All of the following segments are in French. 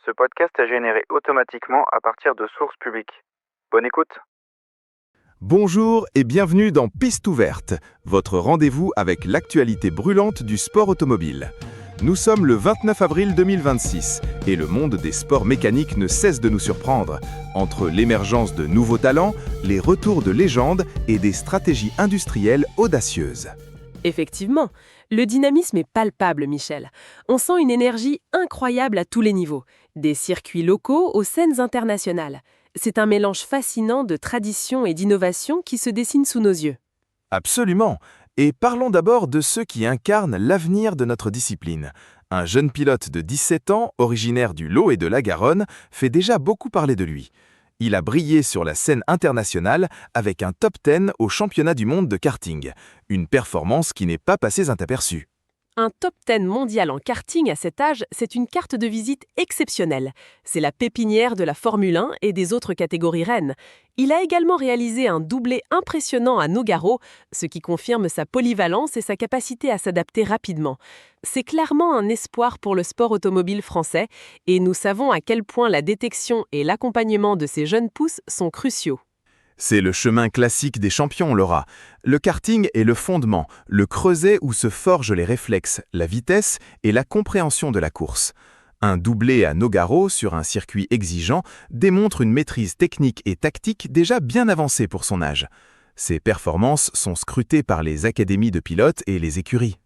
Ce podcast est généré automatiquement à partir de sources publiques. Bonne écoute. Bonjour et bienvenue dans Piste ouverte, votre rendez-vous avec l'actualité brûlante du sport automobile. Nous sommes le 29 avril 2026 et le monde des sports mécaniques ne cesse de nous surprendre. Entre l'émergence de nouveaux talents, les retours de légendes et des stratégies industrielles audacieuses. Effectivement, le dynamisme est palpable, Michel. On sent une énergie incroyable à tous les niveaux, des circuits locaux aux scènes internationales. C'est un mélange fascinant de tradition et d'innovation qui se dessine sous nos yeux. Absolument. Et parlons d'abord de ceux qui incarnent l'avenir de notre discipline. Un jeune pilote de 17 ans, originaire du Lot et de la Garonne, fait déjà beaucoup parler de lui. Il a brillé sur la scène internationale avec un top 10 au championnat du monde de karting, une performance qui n'est pas passée inaperçue. Un top 10 mondial en karting à cet âge, c'est une carte de visite exceptionnelle. C'est la pépinière de la Formule 1 et des autres catégories reines. Il a également réalisé un doublé impressionnant à Nogaro, ce qui confirme sa polyvalence et sa capacité à s'adapter rapidement. C'est clairement un espoir pour le sport automobile français et nous savons à quel point la détection et l'accompagnement de ces jeunes pousses sont cruciaux. C'est le chemin classique des champions, Laura. Le karting est le fondement, le creuset où se forgent les réflexes, la vitesse et la compréhension de la course. Un doublé à Nogaro sur un circuit exigeant démontre une maîtrise technique et tactique déjà bien avancée pour son âge. Ses performances sont scrutées par les académies de pilotes et les écuries.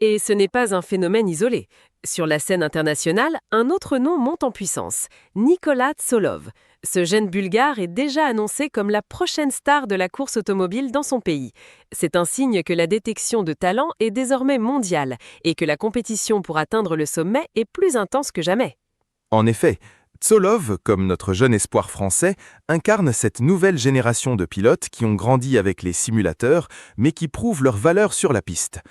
Et ce n'est pas un phénomène isolé. Sur la scène internationale, un autre nom monte en puissance, Nicolas Tsolov. Ce jeune Bulgare est déjà annoncé comme la prochaine star de la course automobile dans son pays. C'est un signe que la détection de talent est désormais mondiale et que la compétition pour atteindre le sommet est plus intense que jamais. En effet, Tsolov, comme notre jeune espoir français, incarne cette nouvelle génération de pilotes qui ont grandi avec les simulateurs, mais qui prouvent leur valeur sur la piste.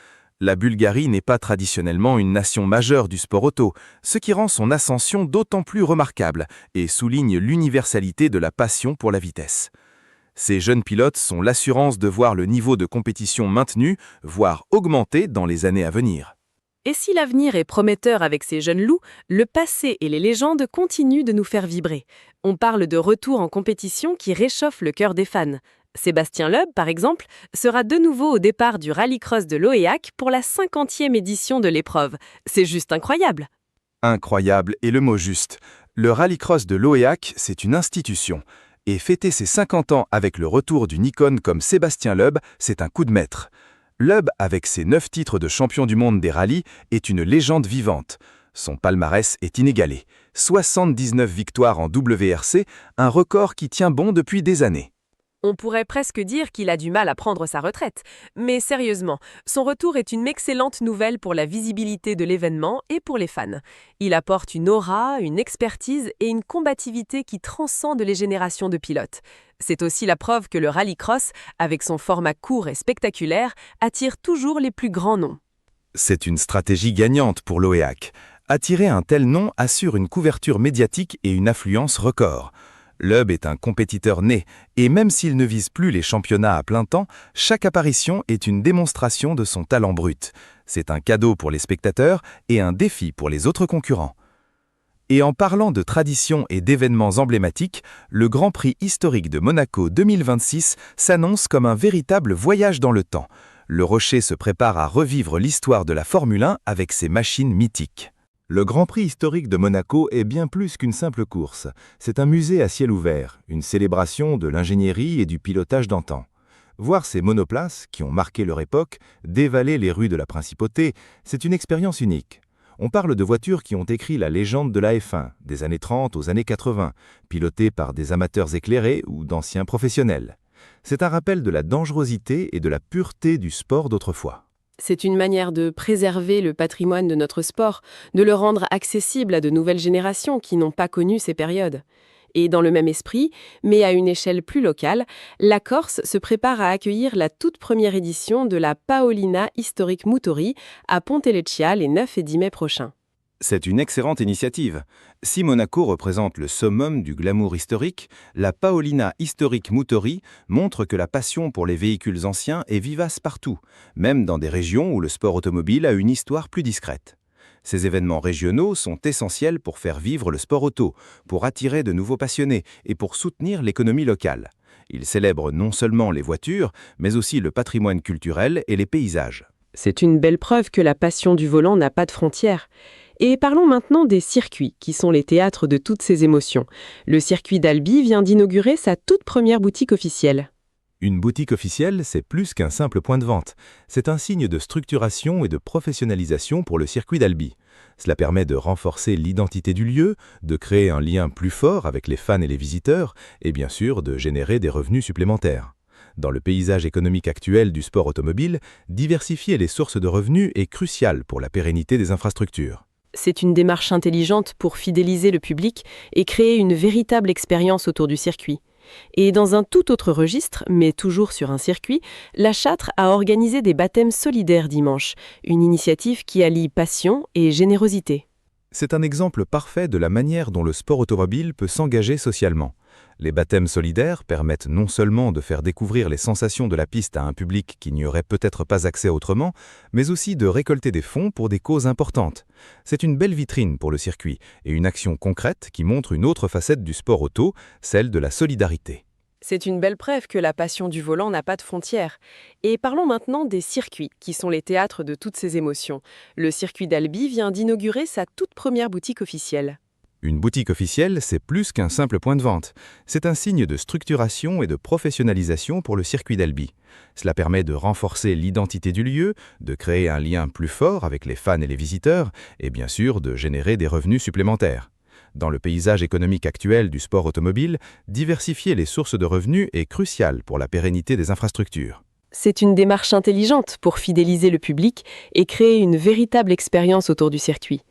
La Bulgarie n'est pas traditionnellement une nation majeure du sport auto, ce qui rend son ascension d'autant plus remarquable et souligne l'universalité de la passion pour la vitesse. Ces jeunes pilotes sont l'assurance de voir le niveau de compétition maintenu, voire augmenté dans les années à venir. Et si l'avenir est prometteur avec ces jeunes loups, le passé et les légendes continuent de nous faire vibrer. On parle de retour en compétition qui réchauffe le cœur des fans. Sébastien Loeb, par exemple, sera de nouveau au départ du rallycross de Loéac pour la 50e édition de l'épreuve. C'est juste incroyable. Incroyable est le mot juste. Le rallycross de Loéac, c'est une institution. Et fêter ses 50 ans avec le retour d'une icône comme Sébastien Loeb, c'est un coup de maître. Loeb, avec ses 9 titres de champion du monde des rallyes, est une légende vivante. Son palmarès est inégalé. 79 victoires en WRC, un record qui tient bon depuis des années. On pourrait presque dire qu'il a du mal à prendre sa retraite. Mais sérieusement, son retour est une excellente nouvelle pour la visibilité de l'événement et pour les fans. Il apporte une aura, une expertise et une combativité qui transcendent les générations de pilotes. C'est aussi la preuve que le rallycross, avec son format court et spectaculaire, attire toujours les plus grands noms. C'est une stratégie gagnante pour Loéac. Attirer un tel nom assure une couverture médiatique et une affluence record. Loeb est un compétiteur né, et même s'il ne vise plus les championnats à plein temps, chaque apparition est une démonstration de son talent brut. C'est un cadeau pour les spectateurs et un défi pour les autres concurrents. Et en parlant de tradition et d'événements emblématiques, le Grand Prix historique de Monaco 2026 s'annonce comme un véritable voyage dans le temps. Le Rocher se prépare à revivre l'histoire de la Formule 1 avec ses machines mythiques. Le Grand Prix historique de Monaco est bien plus qu'une simple course. C'est un musée à ciel ouvert, une célébration de l'ingénierie et du pilotage d'antan. Voir ces monoplaces, qui ont marqué leur époque, dévaler les rues de la Principauté, c'est une expérience unique. On parle de voitures qui ont écrit la légende de la F1, des années 30 aux années 80, pilotées par des amateurs éclairés ou d'anciens professionnels. C'est un rappel de la dangerosité et de la pureté du sport d'autrefois. C'est une manière de préserver le patrimoine de notre sport, de le rendre accessible à de nouvelles générations qui n'ont pas connu ces périodes. Et dans le même esprit, mais à une échelle plus locale, la Corse se prépare à accueillir la toute première édition de la Paolina Historic Motori à Ponteleccia les 9 et 10 mai prochains. C'est une excellente initiative. Si Monaco représente le summum du glamour historique, la Paolina Historic Motori montre que la passion pour les véhicules anciens est vivace partout, même dans des régions où le sport automobile a une histoire plus discrète. Ces événements régionaux sont essentiels pour faire vivre le sport auto, pour attirer de nouveaux passionnés et pour soutenir l'économie locale. Ils célèbrent non seulement les voitures, mais aussi le patrimoine culturel et les paysages. C'est une belle preuve que la passion du volant n'a pas de frontières. Et parlons maintenant des circuits, qui sont les théâtres de toutes ces émotions. Le circuit d'Albi vient d'inaugurer sa toute première boutique officielle. Une boutique officielle, c'est plus qu'un simple point de vente. C'est un signe de structuration et de professionnalisation pour le circuit d'Albi. Cela permet de renforcer l'identité du lieu, de créer un lien plus fort avec les fans et les visiteurs, et bien sûr de générer des revenus supplémentaires. Dans le paysage économique actuel du sport automobile, diversifier les sources de revenus est crucial pour la pérennité des infrastructures. C'est une démarche intelligente pour fidéliser le public et créer une véritable expérience autour du circuit. Et dans un tout autre registre, mais toujours sur un circuit, la Châtre a organisé des baptêmes solidaires dimanche, une initiative qui allie passion et générosité. C'est un exemple parfait de la manière dont le sport automobile peut s'engager socialement. Les baptêmes solidaires permettent non seulement de faire découvrir les sensations de la piste à un public qui n'y aurait peut-être pas accès autrement, mais aussi de récolter des fonds pour des causes importantes. C'est une belle vitrine pour le circuit et une action concrète qui montre une autre facette du sport auto, celle de la solidarité. C'est une belle preuve que la passion du volant n'a pas de frontières. Et parlons maintenant des circuits, qui sont les théâtres de toutes ces émotions. Le circuit d'Albi vient d'inaugurer sa toute première boutique officielle. Une boutique officielle, c'est plus qu'un simple point de vente. C'est un signe de structuration et de professionnalisation pour le circuit d'Albi. Cela permet de renforcer l'identité du lieu, de créer un lien plus fort avec les fans et les visiteurs, et bien sûr de générer des revenus supplémentaires. Dans le paysage économique actuel du sport automobile, diversifier les sources de revenus est crucial pour la pérennité des infrastructures. C'est une démarche intelligente pour fidéliser le public et créer une véritable expérience autour du circuit.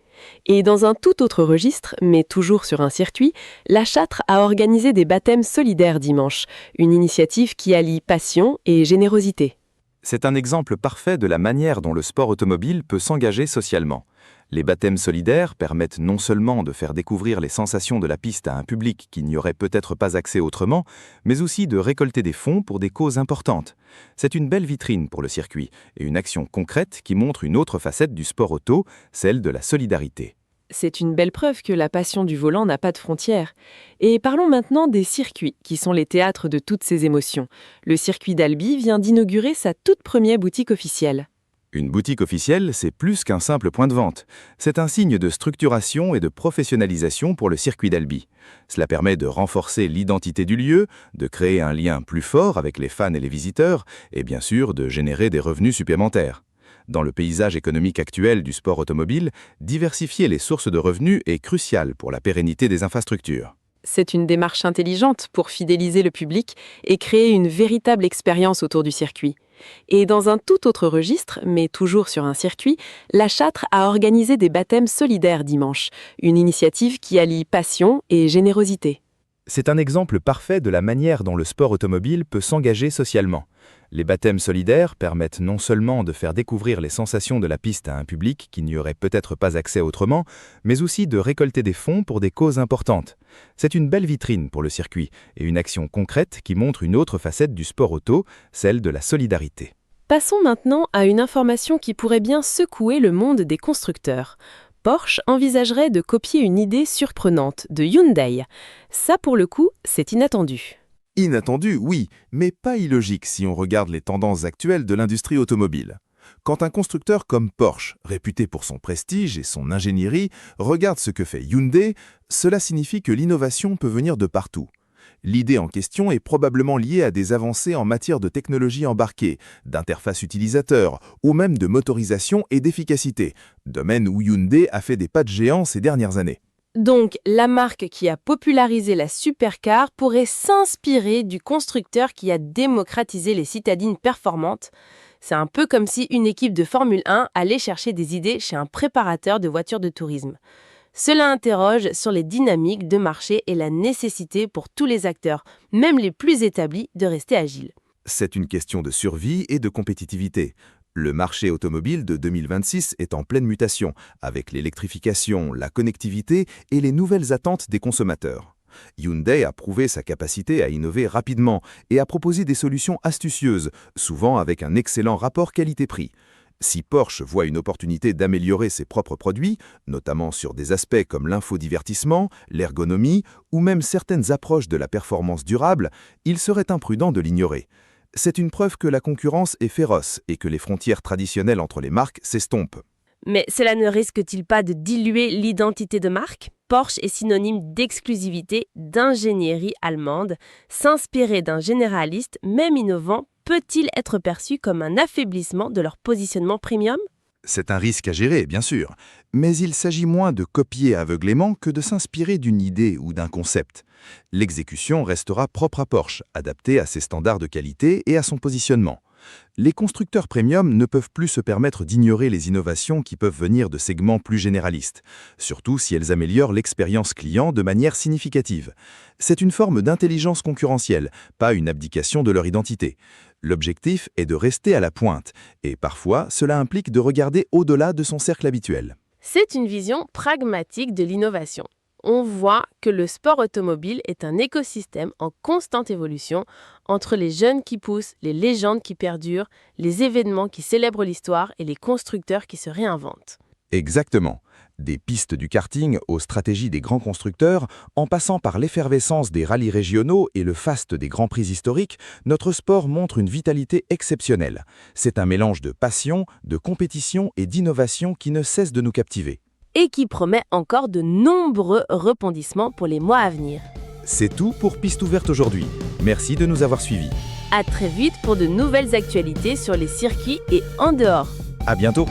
Et dans un tout autre registre, mais toujours sur un circuit, la Châtre a organisé des baptêmes solidaires dimanche, une initiative qui allie passion et générosité. C'est un exemple parfait de la manière dont le sport automobile peut s'engager socialement. Les baptêmes solidaires permettent non seulement de faire découvrir les sensations de la piste à un public qui n'y aurait peut-être pas accès autrement, mais aussi de récolter des fonds pour des causes importantes. C'est une belle vitrine pour le circuit et une action concrète qui montre une autre facette du sport auto, celle de la solidarité. C'est une belle preuve que la passion du volant n'a pas de frontières. Et parlons maintenant des circuits, qui sont les théâtres de toutes ces émotions. Le circuit d'Albi vient d'inaugurer sa toute première boutique officielle. Une boutique officielle, c'est plus qu'un simple point de vente. C'est un signe de structuration et de professionnalisation pour le circuit d'Albi. Cela permet de renforcer l'identité du lieu, de créer un lien plus fort avec les fans et les visiteurs, et bien sûr de générer des revenus supplémentaires. Dans le paysage économique actuel du sport automobile, diversifier les sources de revenus est crucial pour la pérennité des infrastructures. C'est une démarche intelligente pour fidéliser le public et créer une véritable expérience autour du circuit. Et dans un tout autre registre, mais toujours sur un circuit, la Châtre a organisé des baptêmes solidaires dimanche, une initiative qui allie passion et générosité. C'est un exemple parfait de la manière dont le sport automobile peut s'engager socialement. Les baptêmes solidaires permettent non seulement de faire découvrir les sensations de la piste à un public qui n'y aurait peut-être pas accès autrement, mais aussi de récolter des fonds pour des causes importantes. C'est une belle vitrine pour le circuit et une action concrète qui montre une autre facette du sport auto, celle de la solidarité. Passons maintenant à une information qui pourrait bien secouer le monde des constructeurs. Porsche envisagerait de copier une idée surprenante de Hyundai. Ça, pour le coup, c'est inattendu. Inattendu, oui, mais pas illogique si on regarde les tendances actuelles de l'industrie automobile. Quand un constructeur comme Porsche, réputé pour son prestige et son ingénierie, regarde ce que fait Hyundai, cela signifie que l'innovation peut venir de partout. L'idée en question est probablement liée à des avancées en matière de technologie embarquée, d'interface utilisateur ou même de motorisation et d'efficacité, domaine où Hyundai a fait des pas de géant ces dernières années. Donc, la marque qui a popularisé la supercar pourrait s'inspirer du constructeur qui a démocratisé les citadines performantes. C'est un peu comme si une équipe de Formule 1 allait chercher des idées chez un préparateur de voitures de tourisme. Cela interroge sur les dynamiques de marché et la nécessité pour tous les acteurs, même les plus établis, de rester agiles. C'est une question de survie et de compétitivité. Le marché automobile de 2026 est en pleine mutation, avec l'électrification, la connectivité et les nouvelles attentes des consommateurs. Hyundai a prouvé sa capacité à innover rapidement et à proposer des solutions astucieuses, souvent avec un excellent rapport qualité-prix. Si Porsche voit une opportunité d'améliorer ses propres produits, notamment sur des aspects comme l'infodivertissement, l'ergonomie ou même certaines approches de la performance durable, il serait imprudent de l'ignorer. C'est une preuve que la concurrence est féroce et que les frontières traditionnelles entre les marques s'estompent. Mais cela ne risque-t-il pas de diluer l'identité de marque ? Porsche est synonyme d'exclusivité, d'ingénierie allemande. S'inspirer d'un généraliste, même innovant, peut-il être perçu comme un affaiblissement de leur positionnement premium ? C'est un risque à gérer, bien sûr, mais il s'agit moins de copier aveuglément que de s'inspirer d'une idée ou d'un concept. L'exécution restera propre à Porsche, adaptée à ses standards de qualité et à son positionnement. Les constructeurs premium ne peuvent plus se permettre d'ignorer les innovations qui peuvent venir de segments plus généralistes, surtout si elles améliorent l'expérience client de manière significative. C'est une forme d'intelligence concurrentielle, pas une abdication de leur identité. L'objectif est de rester à la pointe, et parfois cela implique de regarder au-delà de son cercle habituel. C'est une vision pragmatique de l'innovation. On voit que le sport automobile est un écosystème en constante évolution entre les jeunes qui poussent, les légendes qui perdurent, les événements qui célèbrent l'histoire et les constructeurs qui se réinventent. Exactement. Des pistes du karting aux stratégies des grands constructeurs, en passant par l'effervescence des rallyes régionaux et le faste des grands prix historiques, notre sport montre une vitalité exceptionnelle. C'est un mélange de passion, de compétition et d'innovation qui ne cesse de nous captiver. Et qui promet encore de nombreux rebondissements pour les mois à venir. C'est tout pour Piste ouverte aujourd'hui. Merci de nous avoir suivis. À très vite pour de nouvelles actualités sur les circuits et en dehors. À bientôt.